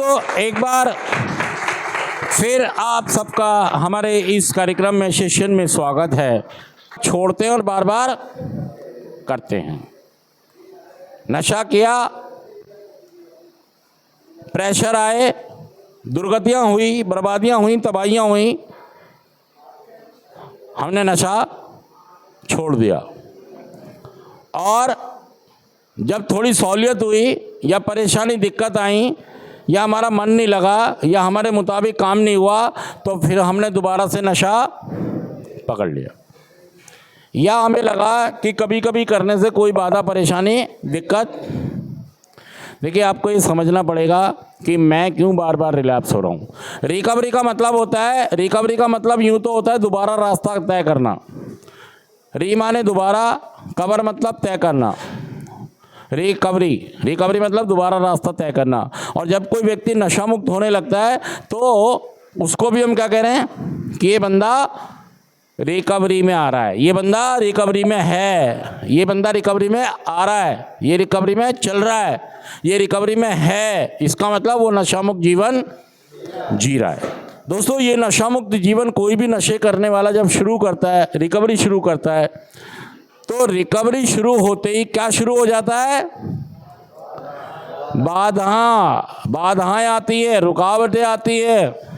दोस्तों, एक बार फिर आप सबका हमारे इस कार्यक्रम में, सेशन में स्वागत है। छोड़ते हैं और बार बार करते हैं। नशा किया, प्रेशर आए, दुर्गतियां हुई, बर्बादियां हुई, तबाहियां हुई, हमने नशा छोड़ दिया। और जब थोड़ी सहूलियत हुई या परेशानी, दिक्कत आई, या हमारा मन नहीं लगा, या हमारे मुताबिक काम नहीं हुआ, तो फिर हमने दोबारा से नशा पकड़ लिया। या हमें लगा कि कभी कभी करने से कोई बाधा, परेशानी, दिक्कत। देखिए, आपको ये समझना पड़ेगा कि मैं क्यों बार बार रिलैप्स हो रहा हूँ। रिकवरी का मतलब होता है, रिकवरी का मतलब यूँ तो होता है दोबारा रास्ता तय करना। री माने दोबारा, कवर मतलब तय करना। रिकवरी मतलब दोबारा रास्ता तय करना। और जब कोई व्यक्ति नशा मुक्त होने लगता है तो उसको भी हम क्या कह रहे हैं कि ये बंदा रिकवरी में आ रहा है, ये बंदा रिकवरी में है, ये बंदा रिकवरी में आ रहा है, ये रिकवरी में चल रहा है, ये रिकवरी में है। इसका मतलब वो नशा मुक्त जीवन जी रहा है। दोस्तों, ये नशा मुक्त जीवन कोई भी नशे करने वाला जब शुरू करता है, रिकवरी शुरू करता है, तो रिकवरी शुरू होते ही क्या शुरू हो जाता है? बाधाएं आती है, रुकावटें आती है,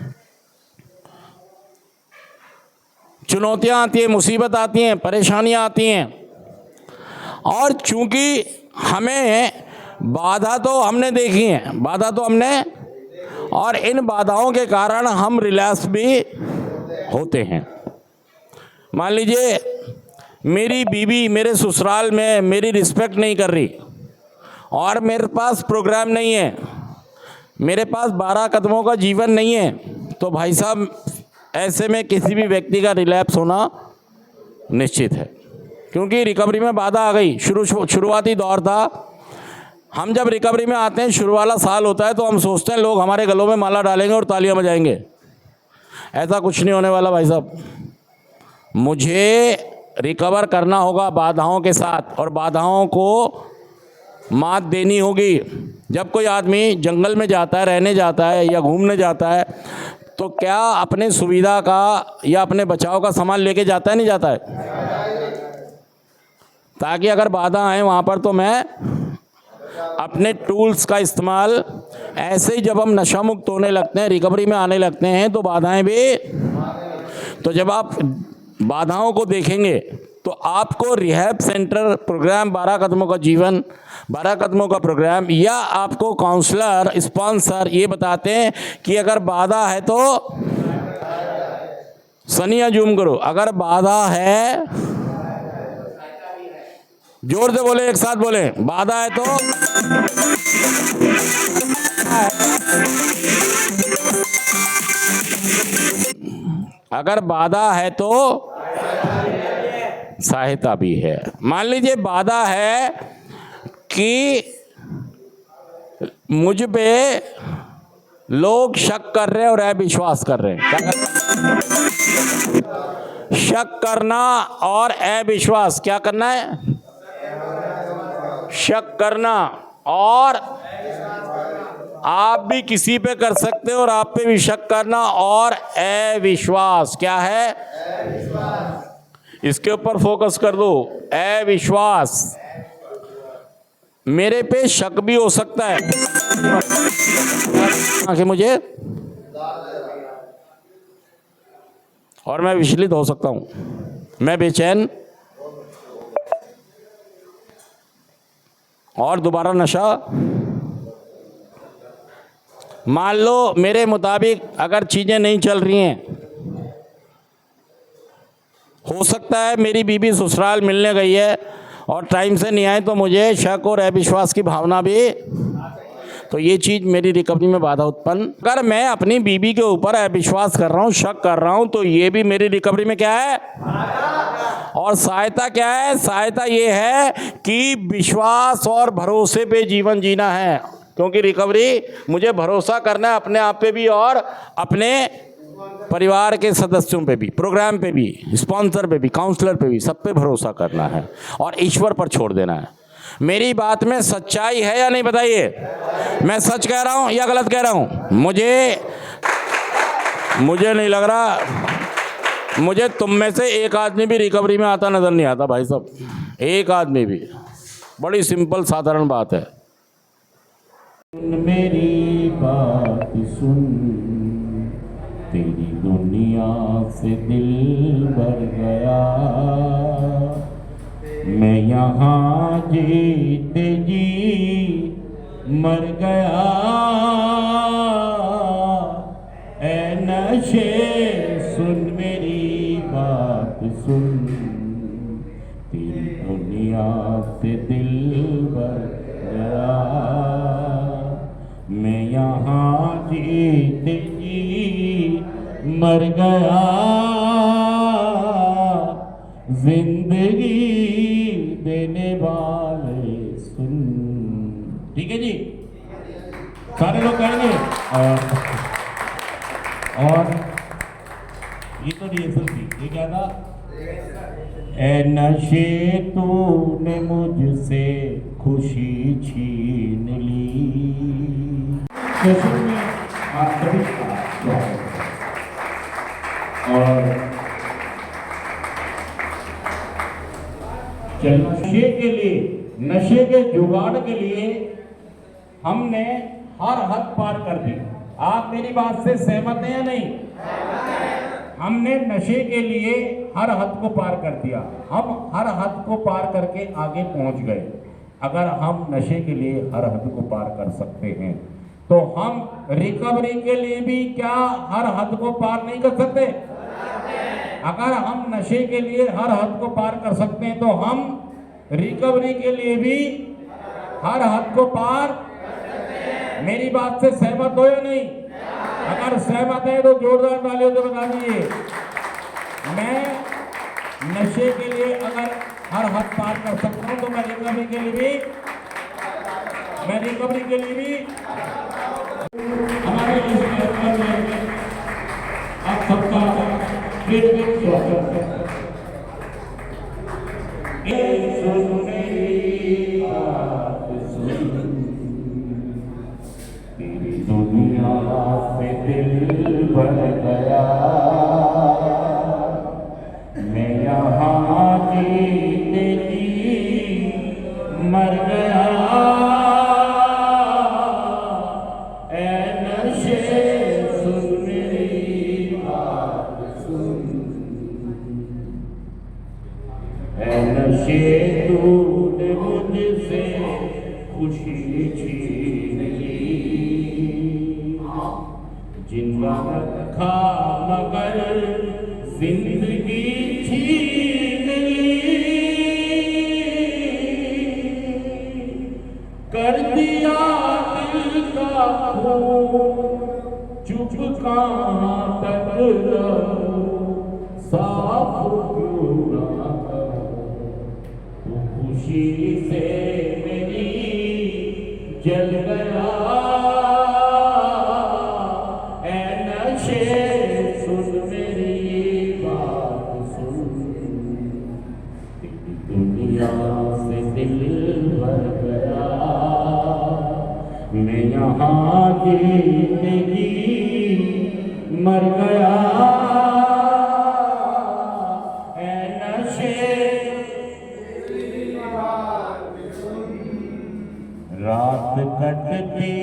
चुनौतियां आती है, मुसीबत आती हैं, परेशानियां आती हैं। और चूंकि हमें बाधा तो हमने देखी है, बाधा तो हमने, और इन बाधाओं के कारण हम रिलैप्स भी होते हैं। मान लीजिए मेरी बीवी मेरे ससुराल में मेरी रिस्पेक्ट नहीं कर रही, और मेरे पास प्रोग्राम नहीं है, मेरे पास 12 कदमों का जीवन नहीं है, तो भाई साहब ऐसे में किसी भी व्यक्ति का रिलैप्स होना निश्चित है। क्योंकि रिकवरी में बाधा आ गई। शुरुआती दौर था। हम जब रिकवरी में आते हैं, शुरू वाला साल होता है, तो हम सोचते हैं लोग हमारे गलों में माला डालेंगे और तालियां बजाएंगे। ऐसा कुछ नहीं होने वाला भाई साहब। मुझे रिकवर करना होगा बाधाओं के साथ, और बाधाओं को मात देनी होगी। जब कोई आदमी जंगल में जाता है, रहने जाता है या घूमने जाता है, तो क्या अपने सुविधा का या अपने बचाव का सामान लेके जाता है, नहीं जाता है? ताकि अगर बाधा आए वहाँ पर तो मैं अपने टूल्स का इस्तेमाल। ऐसे ही जब हम नशा मुक्त होने लगते हैं, रिकवरी में आने लगते हैं, तो बाधाएं भी। तो जब आप बाधाओं को देखेंगे तो आपको रिहैब सेंटर प्रोग्राम, 12 कदमों का जीवन, 12 कदमों का प्रोग्राम, या आपको काउंसलर, स्पॉन्सर ये बताते हैं कि अगर बाधा है तो सनिया जूम करो, अगर बाधा है, जोर से बोले, एक साथ बोले, बाधा है तो अगर बाधा है तो सहायता भी है। मान लीजिए बाधा है कि मुझ पे लोग शक कर रहे हैं और अविश्वास कर रहे हैं। क्या कर रहे हैं? शक करना और अविश्वास। क्या करना है? शक करना। और आप भी किसी पे कर सकते हो और आप पे भी शक करना, और अविश्वास। क्या है? इसके ऊपर फोकस कर दो। अविश्वास। मेरे पे शक भी हो सकता है कि मुझे, और मैं विचलित हो सकता हूं, मैं बेचैन, और दोबारा नशा। मान लो मेरे मुताबिक अगर चीजें नहीं चल रही हैं, हो सकता है मेरी बीवी ससुराल मिलने गई है और टाइम से नहीं आए, तो मुझे शक और अविश्वास की भावना भी, तो ये चीज़ मेरी रिकवरी में बाधा उत्पन्न। अगर मैं अपनी बीवी के ऊपर अविश्वास कर रहा हूँ, शक कर रहा हूँ, तो ये भी मेरी रिकवरी में क्या है? और सहायता क्या है? सहायता ये है कि विश्वास और भरोसे पे जीवन जीना है। क्योंकि रिकवरी मुझे भरोसा करना है अपने आप पे भी, और अपने परिवार के सदस्यों पे भी, प्रोग्राम पे भी, स्पॉन्सर पे भी, काउंसलर पे भी, सब पे भरोसा करना है और ईश्वर पर छोड़ देना है। मेरी बात में सच्चाई है या नहीं बताइए? मैं सच कह रहा हूं या गलत कह रहा हूं? मुझे नहीं लग रहा, मुझे तुम में से एक आदमी भी रिकवरी में आता नजर नहीं आता भाई साहब, एक आदमी भी। बड़ी सिंपल साधारण बात है। मेरी बात सुन, तेरी दुनिया से दिल भर गया, मैं यहाँ जीते जी मर गया। ऐ नशे सुन मेरी बात सुन, तेरी दुनिया से दिल भर गया, मैं यहाँ जीते जी मर गया। जिंदगी देने वाले सुन। ठीक है जी, सारे लोग कहेंगे। और ये तो रिहर्सल थी, ये क्या था? ऐ नशे तूने मुझसे खुशी छीन ली। सेशन में आप सभी का स्वागत है। और नशे के लिए, नशे के जुगाड़ के लिए हमने हर हद पार कर दी। आप मेरी बात से सहमत हैं या नहीं? हमने नशे के लिए हर हद को पार कर दिया। हम हर हद को पार करके आगे पहुंच गए। अगर हम नशे के लिए हर हद को पार कर सकते हैं तो हम रिकवरी के लिए भी क्या हर हद को पार नहीं कर सकते? अगर हम नशे के लिए हर हद को पार कर सकते हैं तो हम रिकवरी के लिए भी हर हद को पार। मेरी बात से सहमत हो या नहीं? अगर सहमत है तो जोरदार तालियों से बता दीजिए। मैं नशे के लिए अगर हर हद पार कर सकता हूं तो मैं रिकवरी के लिए भी हमारे आप सबका स्वागत है। तेरी दुनिया से दिल भर गया, मैं यहाँ जीते जी मर गया। ऐ नशे सुन मेरी बात सुन, ऐ नशे तूने मुझसे खुशी छीन ली। जिंदा रखा मगर जिंदगी छीन ली, कर दिया दिल का खून चुप कहाँ तक रहो, साफ क्यों ना करो, तू खुशी से मेरी जल गया। सुन मेरी बात सुन, तेरी दुनिया से दिल भर गया, मैं यहाँ जीते जी मर गया। ऐ नशे रात कटती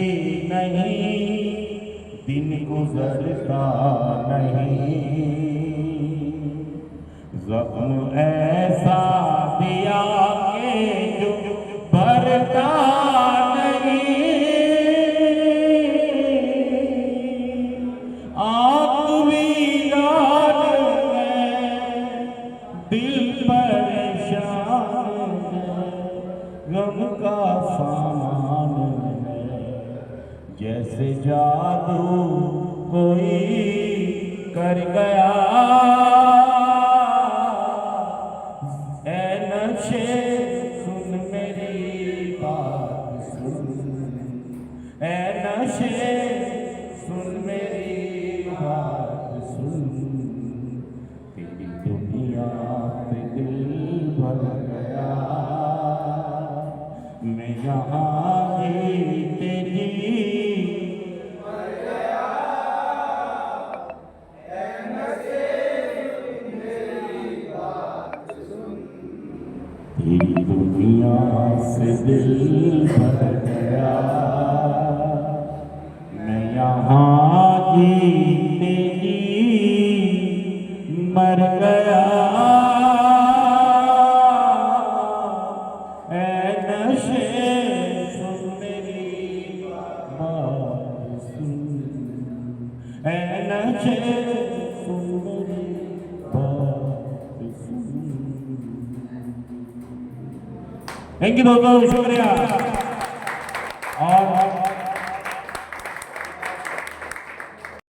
नहीं, दिन गुजरता नहीं, ज़ख्म ऐसा दिया के जो भरता नहीं, आँख वीरान है, दिल परेशान है, गम का सामान है, जैसे जादू कोई कर गया। ऐ नशे सुन मेरी बात सुन, ऐ नशे सुन मेरी बात सुन, तेरी दुनिया पे दिल भर गया, तेरी दुनिया से दिल भर गया, मैं यहाँ जीते जी मर गया। ऐ नशे सुन मेरी बात सुन, ऐ नशे सुन मेरी बात सुन। थैंक यू दोस्तों, शुक्रिया।